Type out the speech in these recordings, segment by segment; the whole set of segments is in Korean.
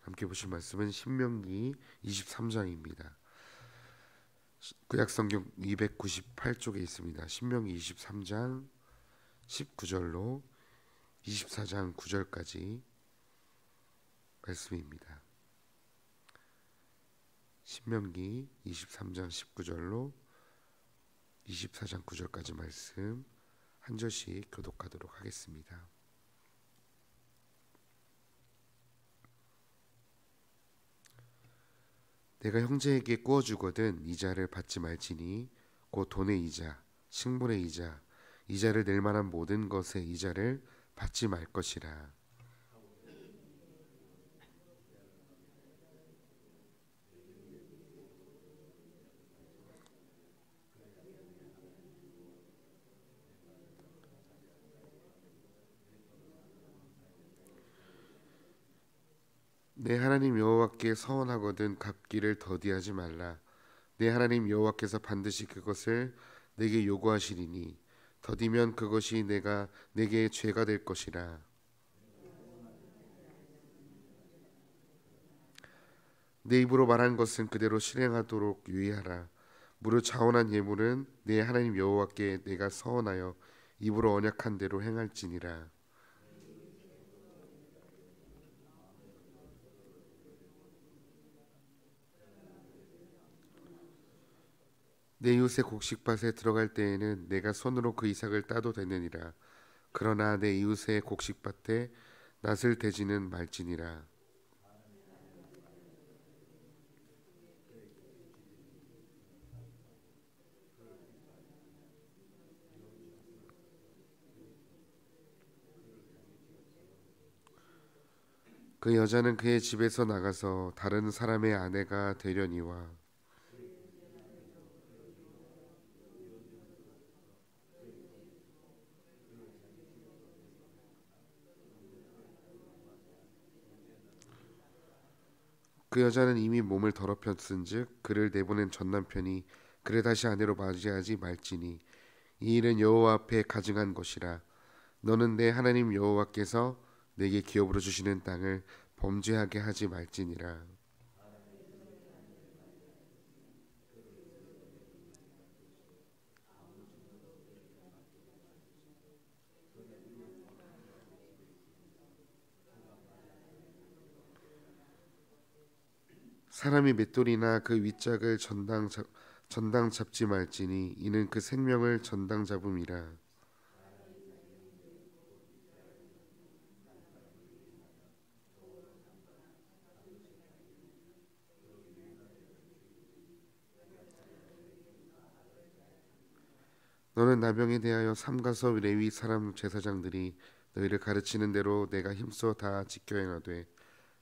함께 보실 말씀은 신명기 23장입니다. 구약성경 298쪽에 있습니다. 신명기 23장 19절로 24장 9절까지 말씀입니다. 신명기 23장 19절로 24장 9절까지 말씀 한 절씩 교독하도록 하겠습니다. 내가 형제에게 구워주거든 이자를 받지 말지니 곧 돈의 이자, 식물의 이자, 이자를 낼 만한 모든 것의 이자를 받지 말 것이라. 내 하나님 여호와께 서원하거든 갚기를 더디하지 말라. 내 하나님 여호와께서 반드시 그것을 내게 요구하시리니 더디면 그것이 내게 죄가 될 것이라. 내 입으로 말한 것은 그대로 실행하도록 유의하라. 무릇 자원한 예물은 내 하나님 여호와께 내가 서원하여 입으로 언약한 대로 행할지니라. 내 이웃의 곡식밭에 들어갈 때에는 내가 손으로 그 이삭을 따도 되느니라. 그러나 내 이웃의 곡식밭에 낫을 대지는 말지니라. 그 여자는 그의 집에서 나가서 다른 사람의 아내가 되려니와 그 여자는 이미 몸을 더럽혔은즉 그를 내보낸 전 남편이 그를 다시 아내로 맞이하지 말지니 이 일은 여호와 앞에 가증한 것이라. 너는 내 하나님 여호와께서 내게 기업으로 주시는 땅을 범죄하게 하지 말지니라. 사람이 맷돌이나 그 윗짝을 전당 잡지 말지니 이는 그 생명을 전당 잡음이라. 너는 나병에 대하여 삼가서 레위 사람 제사장들이 너희를 가르치는 대로 내가 힘써 다 지켜 행하되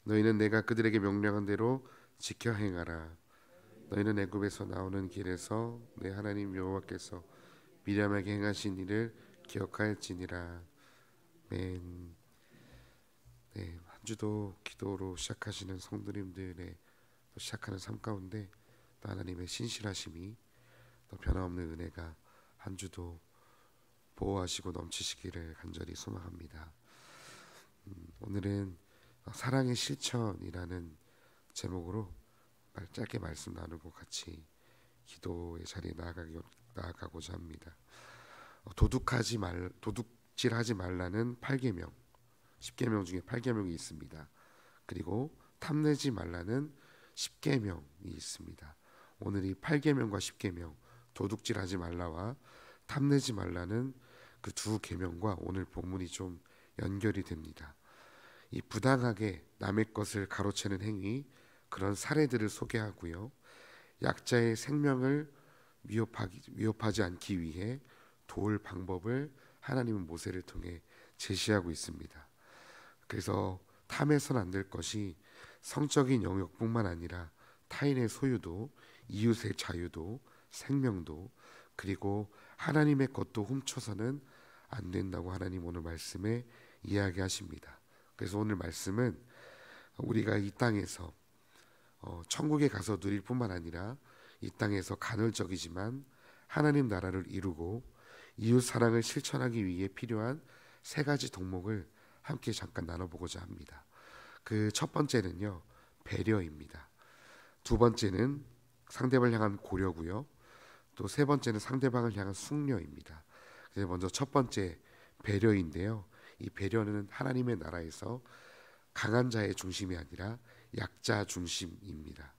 너희는 내가 그들에게 명령한 대로 지켜 행하라. 너희는 애굽에서 나오는 길에서 내 하나님 여호와께서 미리암에게 행하신 일을 기억하였지니라. 아멘. 네, 한 주도 기도로 시작하시는 성도님들의 또 시작하는 삶 가운데 또 하나님의 신실하심이 또 변함없는 은혜가 한 주도 보호하시고 넘치시기를 간절히 소망합니다. 오늘은 사랑의 실천이라는 제목으로 짧게 말씀 나누고 같이 기도의 자리에 나아가고자 합니다. 도둑질하지 말라는 8계명, 10계명 중에 8계명이 있습니다. 그리고 탐내지 말라는 10계명이 있습니다. 오늘 이 8계명과 10계명, 도둑질하지 말라와 탐내지 말라는 그 두 계명과 오늘 본문이 좀 연결이 됩니다. 이 부당하게 남의 것을 가로채는 행위, 그런 사례들을 소개하고요. 약자의 생명을 위협하지 않기 위해 도울 방법을 하나님은 모세를 통해 제시하고 있습니다. 그래서 탐해서는 안 될 것이 성적인 영역뿐만 아니라 타인의 소유도, 이웃의 자유도, 생명도, 그리고 하나님의 것도 훔쳐서는 안 된다고 하나님 오늘 말씀에 이야기하십니다. 그래서 오늘 말씀은 우리가 이 땅에서 천국에 가서 누릴 뿐만 아니라 이 땅에서 간헐적이지만 하나님 나라를 이루고 이웃 사랑을 실천하기 위해 필요한 세 가지 덕목을 함께 잠깐 나눠보고자 합니다. 그 첫 번째는요, 배려입니다. 두 번째는 상대방을 향한 고려고요. 또 세 번째는 상대방을 향한 숙려입니다. 그래서 먼저 첫 번째 배려인데요. 이 배려는 하나님의 나라에서 강한 자의 중심이 아니라 약자 중심입니다.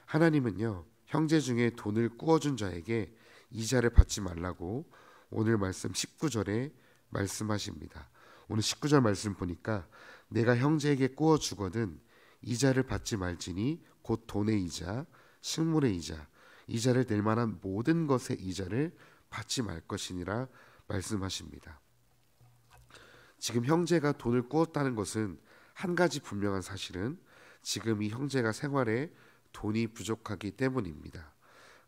하나님은요, 형제 중에 돈을 꾸어준 자에게 이자를 받지 말라고 오늘 말씀 19절에 말씀하십니다. 오늘 19절 말씀 보니까 내가 형제에게 꾸어주거든 이자를 받지 말지니 곧 돈의 이자, 식물의 이자, 이자를 낼 만한 모든 것의 이자를 받지 말 것이니라 말씀하십니다. 지금 형제가 돈을 꾸었다는 것은 한 가지 분명한 사실은 지금 이 형제가 생활에 돈이 부족하기 때문입니다.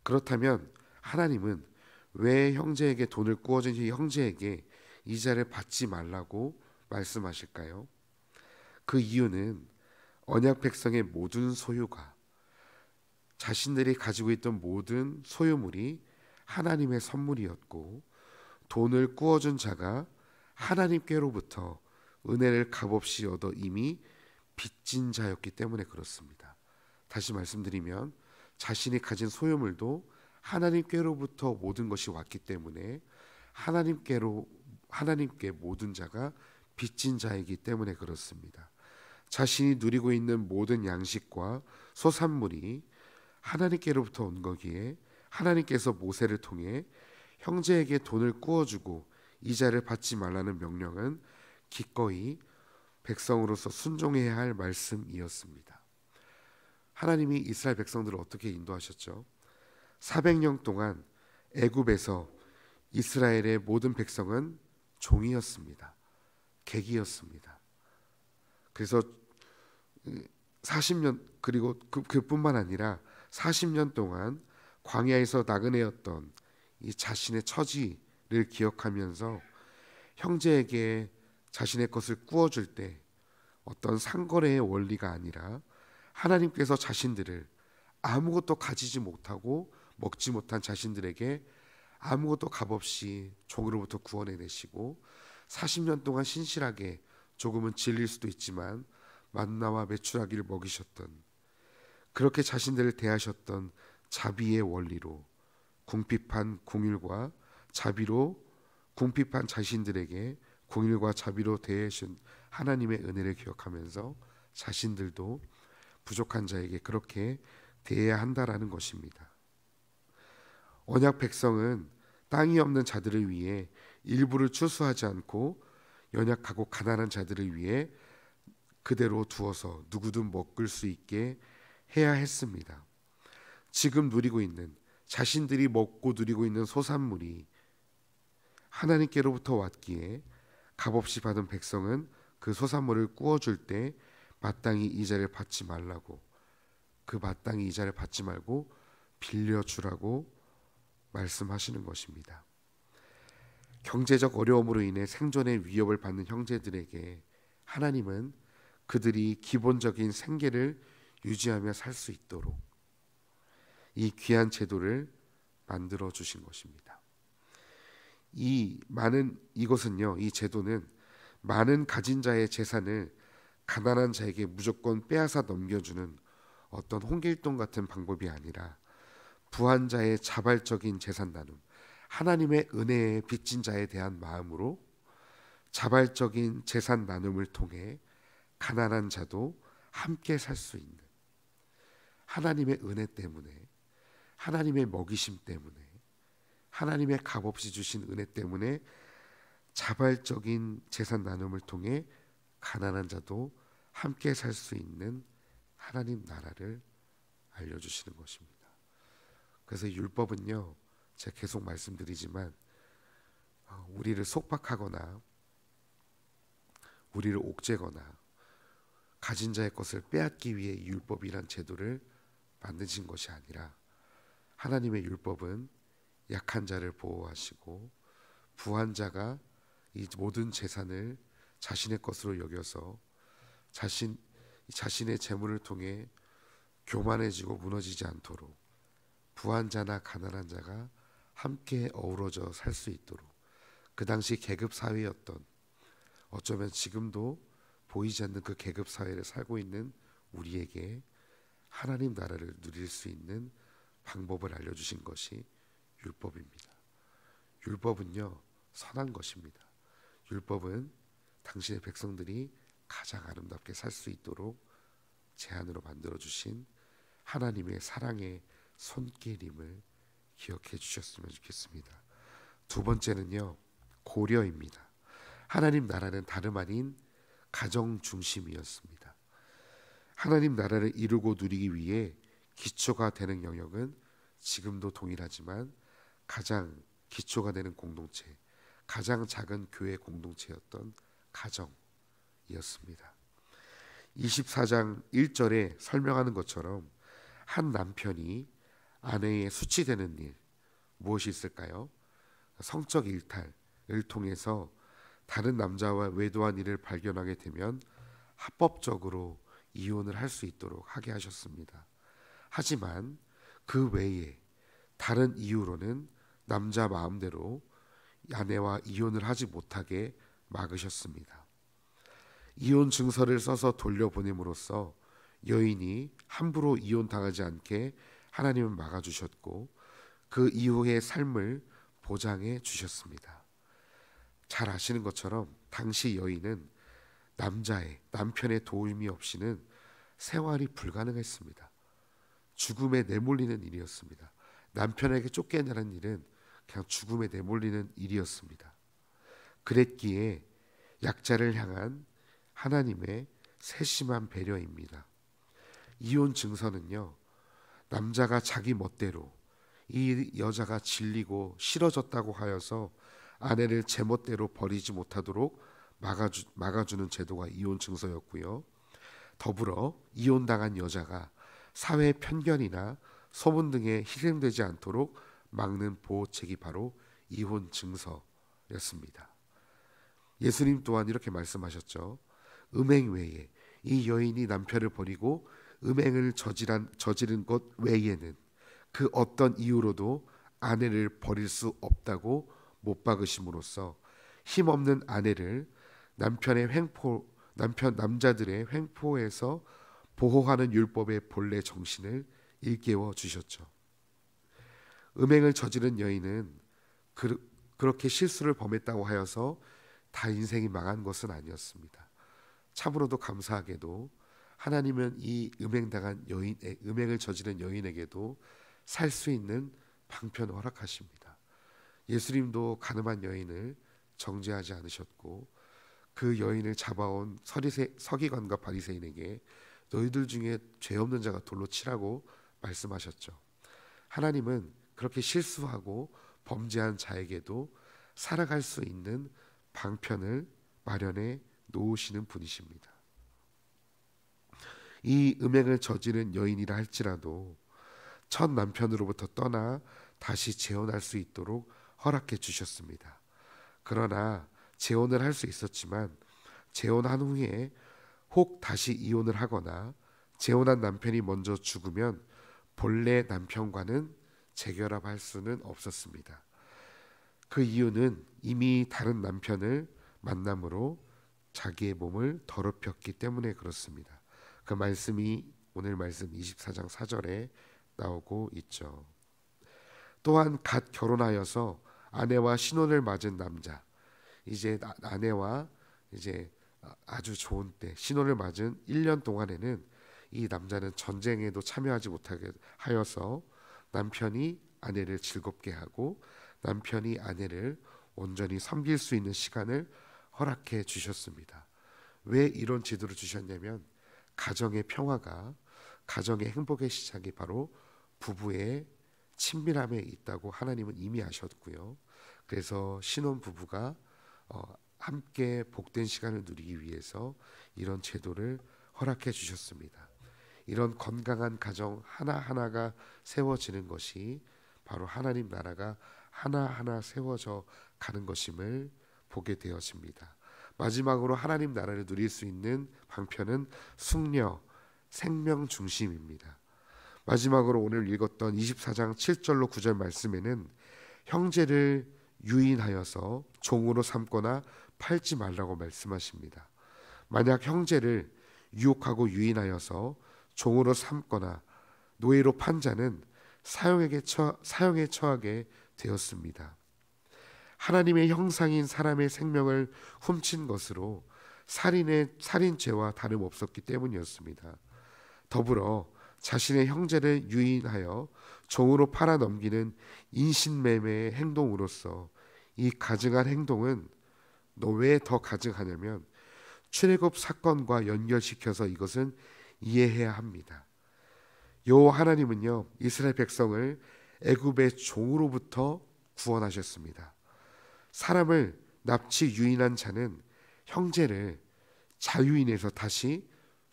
그렇다면 하나님은 왜 형제에게 돈을 꾸어준 이 형제에게 이자를 받지 말라고 말씀하실까요? 그 이유는 언약 백성의 모든 소유가 자신들이 가지고 있던 모든 소유물이 하나님의 선물이었고 돈을 꾸어준 자가 하나님께로부터 은혜를 값없이 얻어 이미 빚진 자였기 때문에 그렇습니다. 다시 말씀드리면 자신이 가진 소유물도 하나님께로부터 모든 것이 왔기 때문에 하나님께 모든 자가 빚진 자이기 때문에 그렇습니다. 자신이 누리고 있는 모든 양식과 소산물이 하나님께로부터 온 거기에 하나님께서 모세를 통해 형제에게 돈을 꾸어주고 이자를 받지 말라는 명령은 기꺼이 백성으로서 순종해야 할 말씀이었습니다. 하나님이 이스라엘 백성들을 어떻게 인도하셨죠? 400년 동안 애굽에서 이스라엘의 모든 백성은 종이었습니다. 객이었습니다. 그래서 40년 그리고 그뿐만 아니라 40년 동안 광야에서 나그네였던 이 자신의 처지를 기억하면서 형제에게 자신의 것을 꾸어줄 때 어떤 상거래의 원리가 아니라 하나님께서 자신들을 아무것도 가지지 못하고 먹지 못한 자신들에게 아무것도 값없이 종으로부터 구원해내시고 40년 동안 신실하게 조금은 질릴 수도 있지만 만나와 메추라기를 먹이셨던 그렇게 자신들을 대하셨던 자비의 원리로 궁핍한 궁일과 자비로 궁핍한 자신들에게 궁일과 자비로 대하신 하나님의 은혜를 기억하면서 자신들도 부족한 자에게 그렇게 대해야 한다라는 것입니다. 언약 백성은 땅이 없는 자들을 위해 일부를 추수하지 않고 연약하고 가난한 자들을 위해 그대로 두어서 누구든 먹을 수 있게 해야 했습니다. 지금 누리고 있는 자신들이 먹고 누리고 있는 소산물이 하나님께로부터 왔기에 값없이 받은 백성은 그 소산물을 꾸어줄 때 마땅히 이자를 받지 말라고 그 마땅히 이자를 받지 말고 빌려주라고 말씀하시는 것입니다. 경제적 어려움으로 인해 생존의 위협을 받는 형제들에게 하나님은 그들이 기본적인 생계를 유지하며 살 수 있도록 이 귀한 제도를 만들어 주신 것입니다. 이것은요, 이 제도는 많은 가진 자의 재산을 가난한 자에게 무조건 빼앗아 넘겨주는 어떤 홍길동 같은 방법이 아니라 부한 자의 자발적인 재산 나눔, 하나님의 은혜에 빚진 자에 대한 마음으로 자발적인 재산 나눔을 통해 가난한 자도 함께 살 수 있는 하나님의 은혜 때문에 하나님의 먹이심 때문에 하나님의 값없이 주신 은혜 때문에 자발적인 재산 나눔을 통해 가난한 자도 함께 살 수 있는 하나님 나라를 알려주시는 것입니다. 그래서 율법은요, 제가 계속 말씀드리지만 우리를 속박하거나 우리를 옥죄거나 가진 자의 것을 빼앗기 위해 율법이란 제도를 만드신 것이 아니라 하나님의 율법은 약한 자를 보호하시고 부한 자가 이 모든 재산을 자신의 것으로 여겨서 자신의 재물을 통해 교만해지고 무너지지 않도록 부한 자나 가난한 자가 함께 어우러져 살 수 있도록 그 당시 계급 사회였던 어쩌면 지금도 보이지 않는 그 계급 사회를 살고 있는 우리에게 하나님 나라를 누릴 수 있는 방법을 알려주신 것이 율법입니다. 율법은요, 선한 것입니다. 율법은 당신의 백성들이 가장 아름답게 살 수 있도록 제안으로 만들어주신 하나님의 사랑의 손길임을 기억해 주셨으면 좋겠습니다. 두 번째는요, 고려입니다. 하나님 나라는 다름 아닌 가정 중심이었습니다. 하나님 나라를 이루고 누리기 위해 기초가 되는 영역은 지금도 동일하지만 가장 기초가 되는 공동체, 가장 작은 교회 공동체였던 가정이었습니다. 24장 1절에 설명하는 것처럼 한 남편이 아내의 수치되는 일, 무엇이 있을까요? 성적 일탈을 통해서 다른 남자와 외도한 일을 발견하게 되면 합법적으로 이혼을 할 수 있도록 하게 하셨습니다. 하지만 그 외에 다른 이유로는 남자 마음대로 아내와 이혼을 하지 못하게 막으셨습니다. 이혼 증서를 써서 돌려보냄으로써 여인이 함부로 이혼당하지 않게 하나님은 막아주셨고 그 이후의 삶을 보장해 주셨습니다. 잘 아시는 것처럼 당시 여인은 남편의 도움이 없이는 생활이 불가능했습니다. 죽음에 내몰리는 일이었습니다. 남편에게 쫓겨나는 일은 그냥 죽음에 내몰리는 일이었습니다. 그랬기에 약자를 향한 하나님의 세심한 배려입니다. 이혼 증서는요, 남자가 자기 멋대로 이 여자가 질리고 싫어졌다고 하여서 아내를 제멋대로 버리지 못하도록 막아주는 제도가 이혼 증서였고요. 더불어 이혼당한 여자가 사회 편견이나 소문 등에 희생되지 않도록 막는 보호책이 바로 이혼 증서였습니다. 예수님 또한 이렇게 말씀하셨죠. 음행 외에 이 여인이 남편을 버리고 음행을 저지른 것 외에는 그 어떤 이유로도 아내를 버릴 수 없다고 못 박으심으로써 힘없는 아내를 남자들의 횡포에서 보호하는 율법의 본래 정신을 일깨워 주셨죠. 음행을 저지른 여인은 그렇게 실수를 범했다고 하여서 다 인생이 망한 것은 아니었습니다. 참으로도 감사하게도 하나님은 이 음행을 저지른 여인에게도 살 수 있는 방편을 허락하십니다. 예수님도 가늠한 여인을 정죄하지 않으셨고 그 여인을 잡아온 서기관과 바리새인에게 너희들 중에 죄 없는 자가 돌로 치라고 말씀하셨죠. 하나님은 그렇게 실수하고 범죄한 자에게도 살아갈 수 있는 방편을 마련해 놓으시는 분이십니다. 이 음행을 저지른 여인이라 할지라도 첫 남편으로부터 떠나 다시 재혼할 수 있도록 허락해 주셨습니다. 그러나 재혼을 할 수 있었지만 재혼한 후에 혹 다시 이혼을 하거나 재혼한 남편이 먼저 죽으면 본래 남편과는 재결합할 수는 없었습니다. 그 이유는 이미 다른 남편을 만남으로 자기의 몸을 더럽혔기 때문에 그렇습니다. 그 말씀이 오늘 말씀 24장 4절에 나오고 있죠. 또한 갓 결혼하여서 아내와 신혼을 맞은 남자, 이제 아내와 이제 아주 좋은 때 신혼을 맞은 1년 동안에는 이 남자는 전쟁에도 참여하지 못하게 하여서 남편이 아내를 즐겁게 하고 남편이 아내를 온전히 섬길 수 있는 시간을 허락해 주셨습니다. 왜 이런 제도를 주셨냐면 가정의 평화가, 가정의 행복의 시작이 바로 부부의 친밀함에 있다고 하나님은 이미 아셨고요. 그래서 신혼 부부가 함께 복된 시간을 누리기 위해서 이런 제도를 허락해 주셨습니다. 이런 건강한 가정 하나하나가 세워지는 것이 바로 하나님 나라가 하나하나 세워져 가는 것임을 보게 되었습니다. 마지막으로 하나님 나라를 누릴 수 있는 방편은 숙녀, 생명 중심입니다. 마지막으로 오늘 읽었던 24장 7절로 9절 말씀에는 형제를 유인하여서 종으로 삼거나 팔지 말라고 말씀하십니다. 만약 형제를 유혹하고 유인하여서 종으로 삼거나 노예로 판 자는 사형에 처하게 되었습니다. 하나님의 형상인 사람의 생명을 훔친 것으로 살인죄와 다름없었기 때문이었습니다. 더불어 자신의 형제를 유인하여 종으로 팔아넘기는 인신매매의 행동으로서 이 가증한 행동은 왜 더 가증하냐면 출애굽 사건과 연결시켜서 이것은 이해해야 합니다. 여호와 하나님은요, 이스라엘 백성을 애굽의 종으로부터 구원하셨습니다. 사람을 납치 유인한 자는 형제를 자유인에서 다시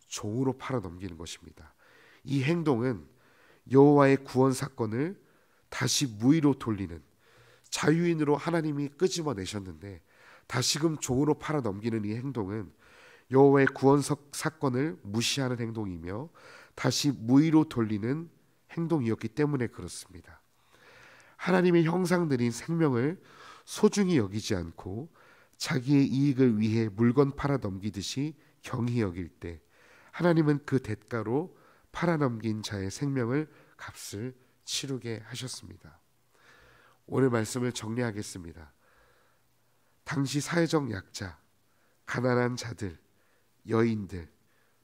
종으로 팔아넘기는 것입니다. 이 행동은 여호와의 구원 사건을 다시 무위로 돌리는, 자유인으로 하나님이 끄집어내셨는데 다시금 종으로 팔아넘기는 이 행동은 여호와의 구원 사건을 무시하는 행동이며 다시 무위로 돌리는 행동이었기 때문에 그렇습니다. 하나님의 형상들인 생명을 소중히 여기지 않고 자기의 이익을 위해 물건 팔아넘기듯이 경히 여길 때 하나님은 그 대가로 팔아넘긴 자의 생명을 값을 치르게 하셨습니다. 오늘 말씀을 정리하겠습니다. 당시 사회적 약자, 가난한 자들, 여인들,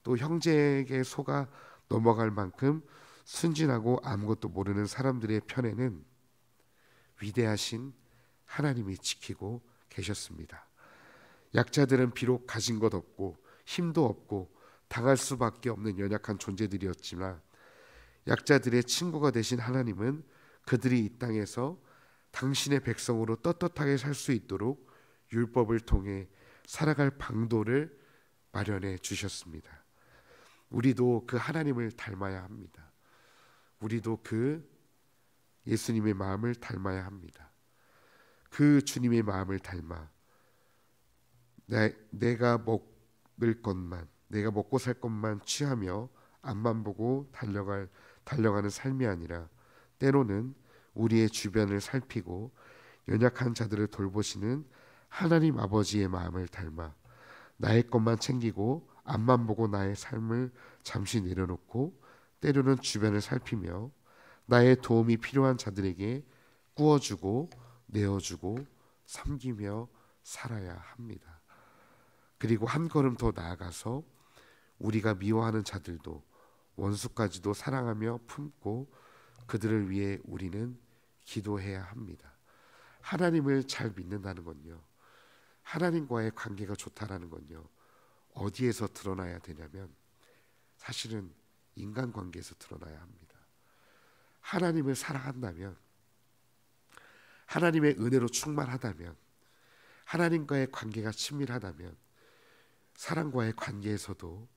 또 형제에게 속아 넘어갈 만큼 순진하고 아무것도 모르는 사람들의 편에는 위대하신 하나님이 지키고 계셨습니다. 약자들은 비록 가진 것 없고 힘도 없고 당할 수밖에 없는 연약한 존재들이었지만 약자들의 친구가 되신 하나님은 그들이 이 땅에서 당신의 백성으로 떳떳하게 살 수 있도록 율법을 통해 살아갈 방도를 마련해 주셨습니다. 우리도 그 하나님을 닮아야 합니다. 우리도 그 예수님의 마음을 닮아야 합니다. 그 주님의 마음을 닮아 내가 먹을 것만, 내가 먹고 살 것만 취하며 앞만 보고 달려가는 삶이 아니라 때로는 우리의 주변을 살피고 연약한 자들을 돌보시는 하나님 아버지의 마음을 닮아 나의 것만 챙기고 앞만 보고 나의 삶을 잠시 내려놓고 때로는 주변을 살피며 나의 도움이 필요한 자들에게 꾸어주고 내어주고 섬기며 살아야 합니다. 그리고 한 걸음 더 나아가서 우리가 미워하는 자들도 원수까지도 사랑하며 품고 그들을 위해 우리는 기도해야 합니다. 하나님을 잘 믿는다는 건요, 하나님과의 관계가 좋다라는 건요, 어디에서 드러나야 되냐면 사실은 인간관계에서 드러나야 합니다. 하나님을 사랑한다면, 하나님의 은혜로 충만하다면, 하나님과의 관계가 친밀하다면 사랑과의 관계에서도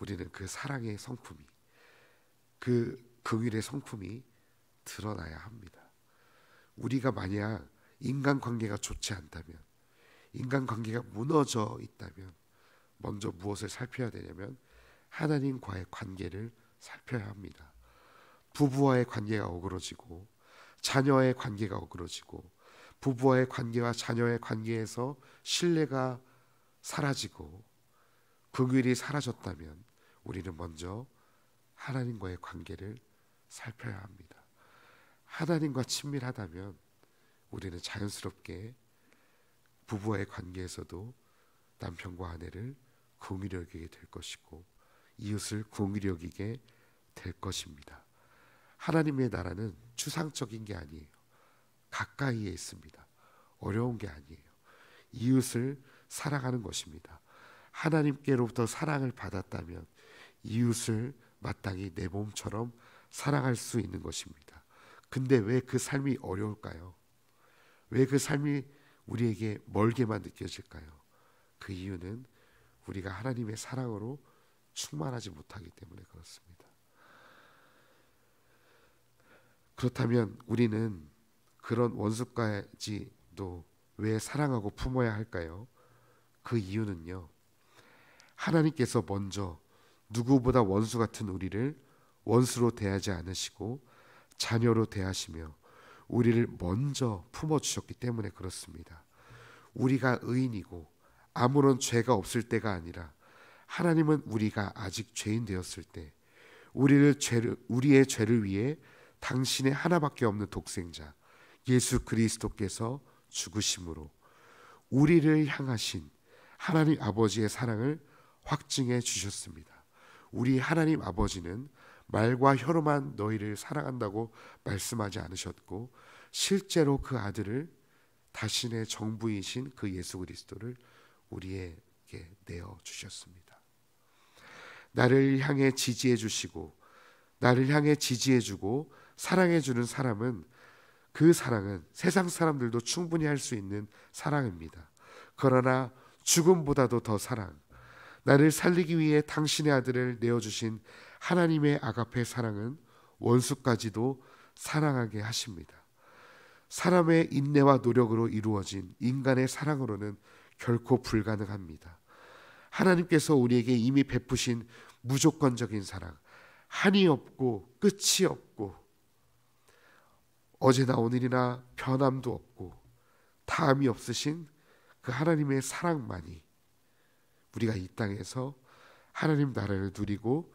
우리는 그 사랑의 성품이, 그 긍휼의 성품이 드러나야 합니다. 우리가 만약 인간관계가 좋지 않다면, 인간관계가 무너져 있다면 먼저 무엇을 살펴야 되냐면 하나님과의 관계를 살펴야 합니다. 부부와의 관계가 어그러지고 자녀의 관계가 어그러지고 부부와의 관계와 자녀의 관계에서 신뢰가 사라지고 긍휼이 사라졌다면 우리는 먼저 하나님과의 관계를 살펴야 합니다. 하나님과 친밀하다면 우리는 자연스럽게 부부와의 관계에서도 남편과 아내를 긍휼히 여기게 될 것이고 이웃을 긍휼히 여기게 될 것입니다. 하나님의 나라는 추상적인 게 아니에요. 가까이에 있습니다. 어려운 게 아니에요. 이웃을 사랑하는 것입니다. 하나님께로부터 사랑을 받았다면 이웃을 마땅히 내 몸처럼 사랑할 수 있는 것입니다. 근데 왜 그 삶이 어려울까요? 왜 그 삶이 우리에게 멀게만 느껴질까요? 그 이유는 우리가 하나님의 사랑으로 충만하지 못하기 때문에 그렇습니다. 그렇다면 우리는 그런 원수까지도 왜 사랑하고 품어야 할까요? 그 이유는요, 하나님께서 먼저 누구보다 원수 같은 우리를 원수로 대하지 않으시고 자녀로 대하시며 우리를 먼저 품어주셨기 때문에 그렇습니다. 우리가 의인이고 아무런 죄가 없을 때가 아니라 하나님은 우리가 아직 죄인 되었을 때 우리의 죄를 위해 당신의 하나밖에 없는 독생자 예수 그리스도께서 죽으심으로 우리를 향하신 하나님 아버지의 사랑을 확증해 주셨습니다. 우리 하나님 아버지는 말과 혀로만 너희를 사랑한다고 말씀하지 않으셨고 실제로 그 아들을 자신의 정부이신 그 예수 그리스도를 우리에게 내어 주셨습니다. 나를 향해 지지해 주시고 나를 향해 지지해 주고 사랑해 주는 사람은 그 사랑은 세상 사람들도 충분히 할 수 있는 사랑입니다. 그러나 죽음보다도 더 사랑, 나를 살리기 위해 당신의 아들을 내어주신 하나님의 아가페 사랑은 원수까지도 사랑하게 하십니다. 사람의 인내와 노력으로 이루어진 인간의 사랑으로는 결코 불가능합니다. 하나님께서 우리에게 이미 베푸신 무조건적인 사랑, 한이 없고 끝이 없고 어제나 오늘이나 변함도 없고 다함이 없으신 그 하나님의 사랑만이 우리가 이 땅에서 하나님 나라를 누리고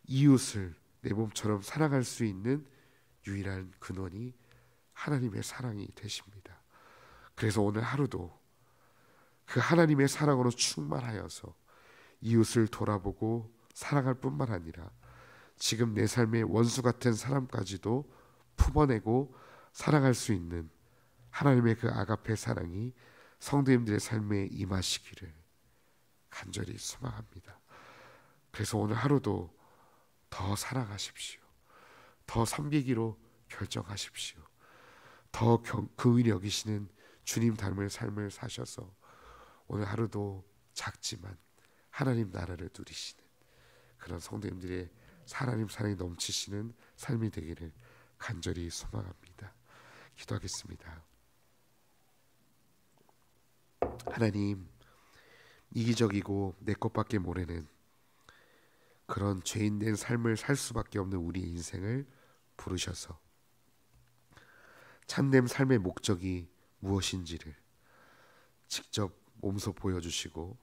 이웃을 내 몸처럼 사랑할 수 있는 유일한 근원이 하나님의 사랑이 되십니다. 그래서 오늘 하루도 그 하나님의 사랑으로 충만하여서 이웃을 돌아보고 사랑할 뿐만 아니라 지금 내 삶의 원수 같은 사람까지도 품어내고 사랑할 수 있는 하나님의 그 아가페 사랑이 성도님들의 삶에 임하시기를 간절히 소망합니다. 그래서 오늘 하루도 더 사랑하십시오. 더 섬기기로 결정하십시오. 더 긍휼히 여기시는 주님 닮을 삶을 사셔서 오늘 하루도 작지만 하나님 나라를 누리시는 그런 성도님들의 하나님 사랑이 넘치시는 삶이 되기를 간절히 소망합니다. 기도하겠습니다. 하나님, 이기적이고 내 것밖에 모르는 그런 죄인된 삶을 살 수밖에 없는 우리 인생을 부르셔서 참된 삶의 목적이 무엇인지를 직접 몸소 보여주시고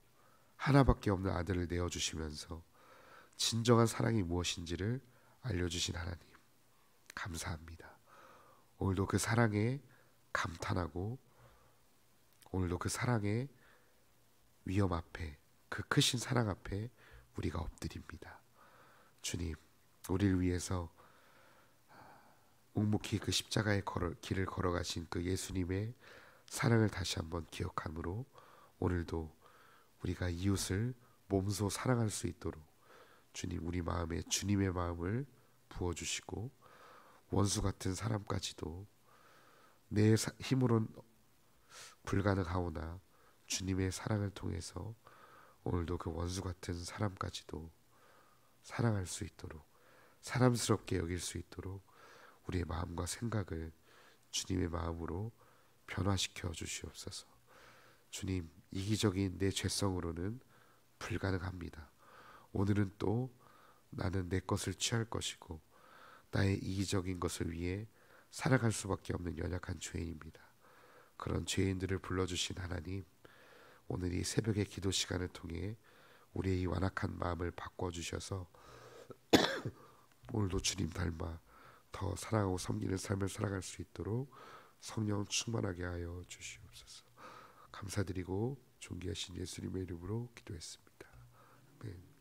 하나밖에 없는 아들을 내어주시면서 진정한 사랑이 무엇인지를 알려주신 하나님 감사합니다. 오늘도 그 사랑에 감탄하고 오늘도 그 사랑의 위엄 앞에 그 크신 사랑 앞에 우리가 엎드립니다. 주님, 우리를 위해서 묵묵히 그 십자가의 길을 걸어가신 그 예수님의 사랑을 다시 한번 기억함으로 오늘도 우리가 이웃을 몸소 사랑할 수 있도록 주님 우리 마음에 주님의 마음을 부어주시고 원수 같은 사람까지도 내 힘으로는 불가능하오나 주님의 사랑을 통해서 오늘도 그 원수 같은 사람까지도 사랑할 수 있도록 사람스럽게 여길 수 있도록 우리의 마음과 생각을 주님의 마음으로 변화시켜 주시옵소서. 주님, 이기적인 내 죄성으로는 불가능합니다. 오늘은 또 나는 내 것을 취할 것이고 나의 이기적인 것을 위해 살아갈 수밖에 없는 연약한 죄인입니다. 그런 죄인들을 불러주신 하나님, 오늘 이 새벽의 기도 시간을 통해 우리의 이 완악한 마음을 바꿔주셔서 오늘도 주님 닮아 더 사랑하고 섬기는 삶을 살아갈 수 있도록 성령 충만하게 하여 주시옵소서. 감사드리고 존귀하신 예수님의 이름으로 기도했습니다. 아멘.